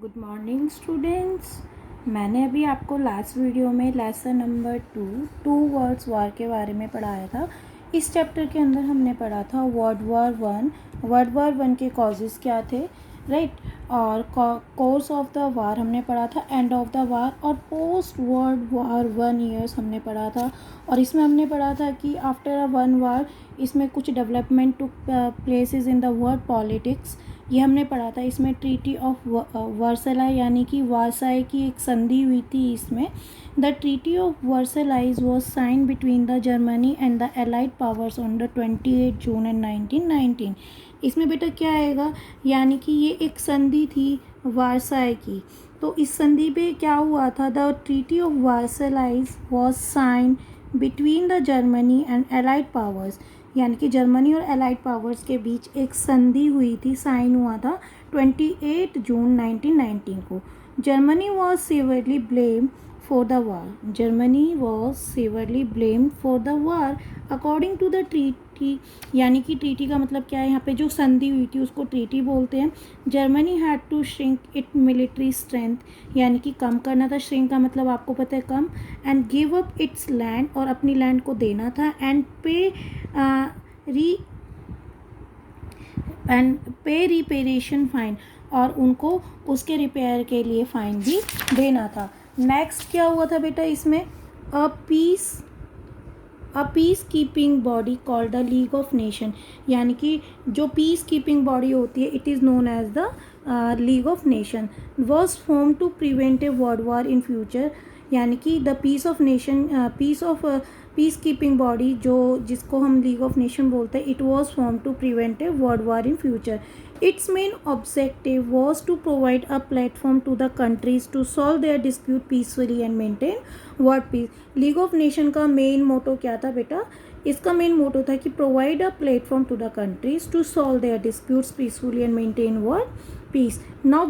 Good morning students. मैंने अभी आपको लास्ट वीडियो में लेसन नंबर 2 वर्ड्स वार के बारे में पढ़ाया था। इस चैप्टर के अंदर हमने पढ़ा था वर्ल्ड वार वन के कॉजेज़ क्या थे, राइट। और कोर्स ऑफ द वार हमने पढ़ा था, एंड ऑफ द वार और पोस्ट वर्ल्ड वार 1 ईयर्स हमने पढ़ा था। और इसमें हमने पढ़ा था कि आफ्टर अ वन वार इसमें कुछ development took places in the world politics, ये हमने पढ़ा था। इसमें ट्रीटी ऑफ वर्सलाइ यानी कि वारसाई की एक संधि हुई थी। इसमें the treaty of Versailles was sign between the Germany and the allied powers on the 28 June and 1919। इसमें बेटा क्या आएगा, यानी कि ये एक संधि थी वारसाई की। तो इस संधि पे क्या हुआ था, the treaty of Versailles was sign between the Germany and allied powers, यानी कि जर्मनी और एलाइड पावर्स के बीच एक संधि हुई थी, साइन हुआ था 28 जून 1919 को। Germany was severely blame for the war, Germany was severely blame for the war according to the treaty, यानी कि ट्रीटी का मतलब क्या है, यहाँ पे जो संधि हुई थी उसको ट्रीटी बोलते हैं। Germany had to shrink it military strength, यानी कि कम करना था, श्रिंक का मतलब आपको पता है कम, and give up its land, और अपनी लैंड को देना था, एंड पे रिपेरेशन फाइन, और उनको उसके रिपेयर के लिए फाइन भी देना था। नेक्स्ट क्या हुआ था बेटा, इसमें a peace keeping body called the League of Nation, यानी कि जो पीस कीपिंग बॉडी होती है it is known as the League of Nation, was form to prevent a world war in future, यानी कि द पीस कीपिंग बॉडी जो जिसको हम लीग ऑफ नेशन बोलते हैं, it was form to prevent a world war in future. Its main objective was to provide a platform to the countries to solve their dispute peacefully and maintain world peace. League of Nation का main motto क्या था बेटा, इसका main motto था कि provide a platform to the countries to solve their disputes peacefully and maintain world peace. Now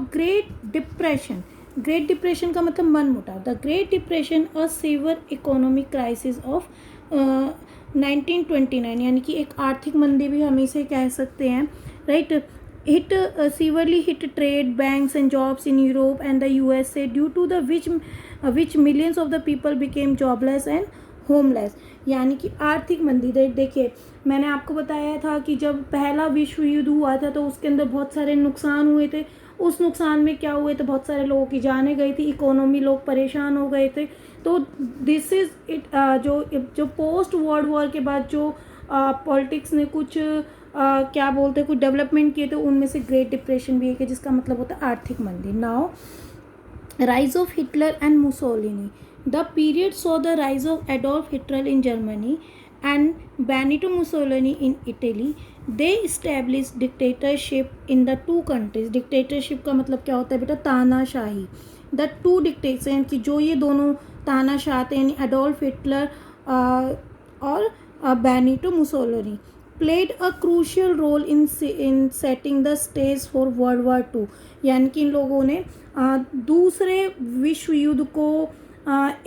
Great Depression का मतलब मन मुटाव। The great depression a severe economic crisis of 1929, यानी कि एक आर्थिक मंदी भी हम इसे कह सकते हैं, right. Hit severely hit trade, banks and jobs in Europe and the USA, due to the which millions of the people became jobless and homeless, यानी कि आर्थिक मंदी। देखिए मैंने आपको बताया था कि जब पहला विश्व युद्ध हुआ था तो उसके अंदर बहुत सारे नुकसान हुए थे। उस नुकसान में क्या हुए थे, बहुत सारे लोगों की जानें गई थी, इकोनॉमी, लोग परेशान हो गए थे। तो दिस इज़ इट, जो पोस्ट वर्ल्ड वॉर के बाद जो पॉलिटिक्स ने कुछ क्या बोलते हैं, कुछ डेवलपमेंट किए थे, उनमें से ग्रेट डिप्रेशन भी है, जिसका मतलब होता है आर्थिक मंदी। Now rise of Hitler and Mussolini. The period saw the rise of Adolf Hitler in Germany and Benito Mussolini in Italy. They established dictatorship in the two countries. Dictatorship का मतलब क्या होता है बेटा, तानाशाही। The two dictators कि जो ये दोनों तानाशाह थे, यानी एडोल्फ हिटलर और Benito Mussolini, played a crucial role in setting the stage for World War 2, यानी कि इन लोगों ने दूसरे विश्व युद्ध को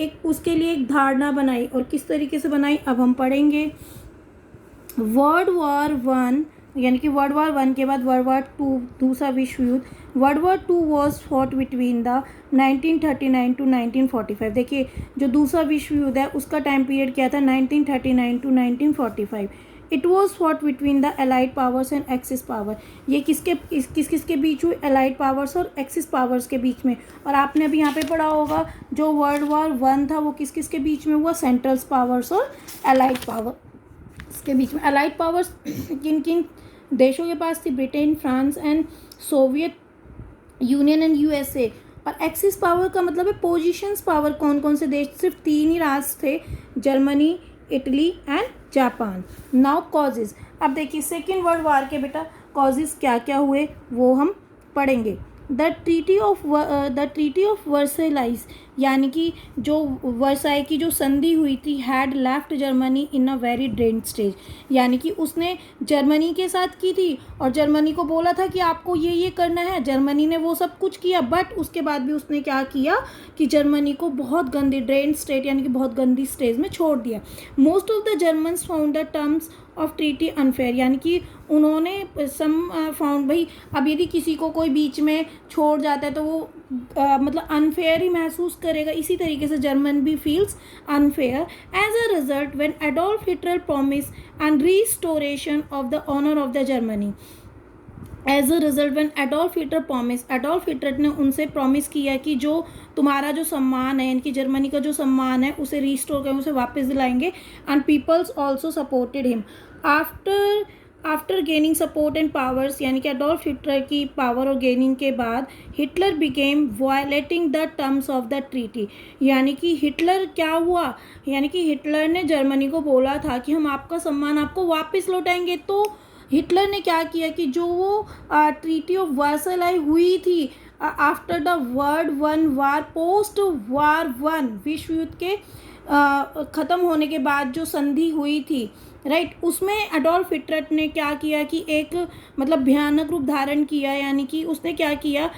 एक उसके लिए एक धारणा बनाई। और किस तरीके से बनाई अब हम पढ़ेंगे। वर्ल्ड वार 1, यानी कि वर्ल्ड वार 1 के बाद वर्ल्ड वार 2, दूसरा विश्व युद्ध। World War 2 was fought between the 1939 to 1945। देखिए जो दूसरा विश्व युद्ध है उसका टाइम पीरियड क्या था, 1939 to 1945। It was fought between the allied Powers and Axis Power, ये किसके बीच हुई, एलाइड पावर्स और एक्सिस पावर्स के बीच में। और आपने अभी यहाँ पे पढ़ा होगा जो वर्ल्ड वार 1 था वो किस के बीच में हुआ, सेंट्रल पावर्स और एलाइड पावर्स के बीच में। एलाइड पावर्स किन किन देशों के पास थी, Britain, France and Soviet union and USA। और एक्सिस पावर का मतलब है पोजीशंस पावर, कौन कौन से देश, सिर्फ 3 ही राष्ट्र थे, Germany, Italy and Japan. Now causes, अब देखिए सेकेंड वर्ल्ड वार के बेटा कॉजेज क्या क्या हुए वो हम पढ़ेंगे। द ट्रीटी ऑफ वर्साइलाइज, यानी कि जो वर्साई की जो संधि हुई थी, had left Germany in a very drained stage, यानी कि उसने जर्मनी के साथ की थी और जर्मनी को बोला था कि आपको ये करना है, जर्मनी ने वो सब कुछ किया, बट उसके बाद भी उसने क्या किया कि जर्मनी को बहुत गंदी ड्रेन्ड स्टेट, यानी कि बहुत गंदी स्टेज में छोड़ दिया। Most of the Germans found the terms of treaty unfair, यानी कि उन्होंने सम फाउंड भाई अब यदि किसी को कोई बीच में छोड़ जाता है तो वो मतलब अनफेयर ही महसूस करेगा, इसी तरीके से जर्मन भी feels unfair. As a result when Adolf Hitler promise and restoration of the honour of the Germany, as a result when Adolf Hitler promise, Adolf Hitler ने उनसे प्रॉमिस किया कि जो तुम्हारा जो सम्मान है, इनकी जर्मनी का जो सम्मान है उसे रिस्टोर करें, उसे वापस दिलाएंगे। And peoples also supported him after gaining support and powers, यानी कि एडोल्फ हिटलर की पावर और गेनिंग के बाद Hitler became violating the terms of the treaty, यानी कि हिटलर क्या हुआ, यानी कि हिटलर ने जर्मनी को बोला था कि हम आपका सम्मान आपको वापस लौटाएंगे। तो हिटलर ने क्या किया कि जो वो ट्रीटी ऑफ वर्साइल हुई थी after the world one war, post war one, विश्व युद्ध के ख़त्म होने के बाद जो संधि हुई थी, राइट, उसमें एडोल्फ हिटलर ने क्या किया कि एक मतलब भयानक रूप धारण किया, यानी कि उसने क्या किया,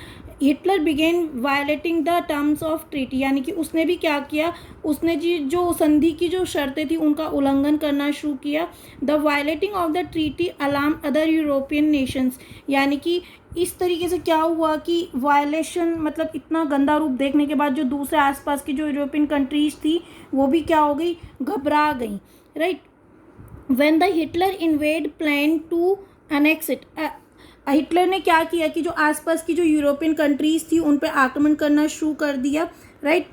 Hitler began violating the terms of treaty, यानी कि उसने भी क्या किया, उसने जी जो संधि की जो शर्तें थी उनका उल्लंघन करना शुरू किया। The violating of the treaty alarm other European Nations, यानी कि इस तरीके से क्या हुआ कि वायलेशन मतलब इतना गंदा रूप देखने के बाद जो दूसरे आसपास की जो यूरोपियन कंट्रीज थी वो भी क्या हो गई, घबरा गई, right. When the Hitler invade plan to annex it, Hitler ने क्या किया कि जो आसपास की जो यूरोपियन कंट्रीज थी उन पर आक्रमण करना शुरू कर दिया, right.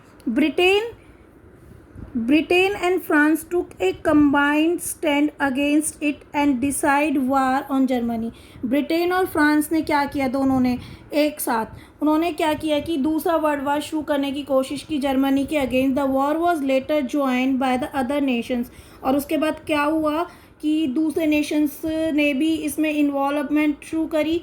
Britain and France took A combined stand against it and decide war on Germany. Britain और फ्रांस ने क्या किया, दोनों ने एक साथ उन्होंने क्या किया कि दूसरा वर्ल्ड वार शुरू करने की कोशिश की जर्मनी के against. The war was later joined by the other Nations, और उसके बाद क्या हुआ कि दूसरे नेशंस ने भी इसमें इन्वॉल्वमेंट शुरू करी,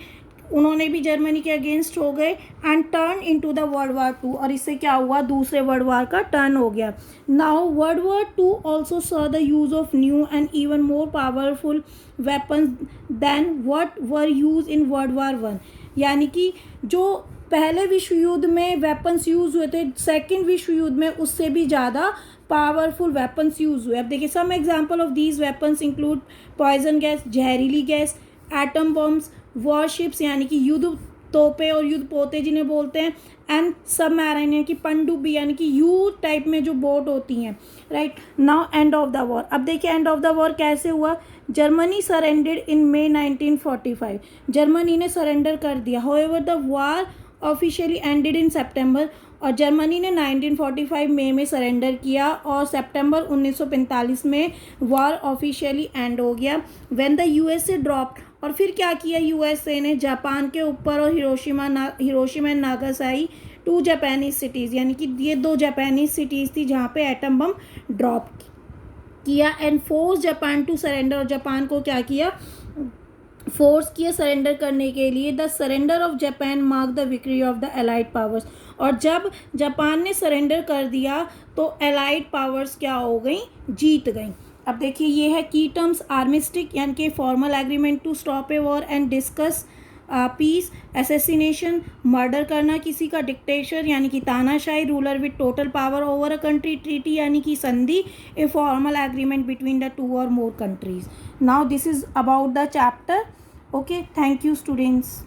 उन्होंने भी जर्मनी के अगेंस्ट हो गए and turn into the World War two, और इससे क्या हुआ, दूसरे वर्ल्ड वार का टर्न हो गया। Now World War two also saw the use of new and even more powerful weapons than what were use in World War one, यानी कि जो पहले विश्व युद्ध में वेपन्स यूज हुए थे, सेकेंड विश्व युद्ध में उससे भी ज़्यादा पावरफुल वेपन्स यूज हुए। अब देखिए some example of these weapons include poison gas, जहरीली गैस, एटम बॉम्ब्स, वॉरशिप्स यानी कि युद्ध तोपे और युद्ध पोते जिन्हें बोलते हैं, एंड सबमैरिन यानी कि पनडुब्बी यानी कि यू टाइप में जो बोट होती हैं, right. Now end of the war, अब देखिए एंड ऑफ द वॉर कैसे हुआ। Germany surrendered in May 1945, Germany ने सरेंडर कर दिया। However the war officially ended in September, और जर्मनी ने 1945 मई में सरेंडर किया और सितंबर 1945 में वॉर ऑफिशियली एंड हो गया। व्हेन द यूएसए ड्रॉप्ड, और फिर क्या किया यूएसए ने जापान के ऊपर और Hiroshima and Nagasaki, two Japanese cities, यानी कि ये दो जापानीज सिटीज़ थी जहाँ पे एटम बम ड्रॉप किया, and force Japan to surrender, और जापान को क्या किया, फोर्स किया सरेंडर करने के लिए। The surrender of Japan mark the victory of the allied Powers, और जब जापान ने सरेंडर कर दिया तो एलाइड पावर्स क्या हो गई, जीत गई। अब देखिए ये है की टर्म्स, आर्मिस्टिक यानी कि formal agreement to stop a war and discuss peace, assassination murder करना किसी का, डिक्टेटर यानी कि तानाशाही, ruler with total power over a country, treaty यानी कि संधि, a formal agreement between the two और more countries. Now this is about the chapter. Okay, thank you students.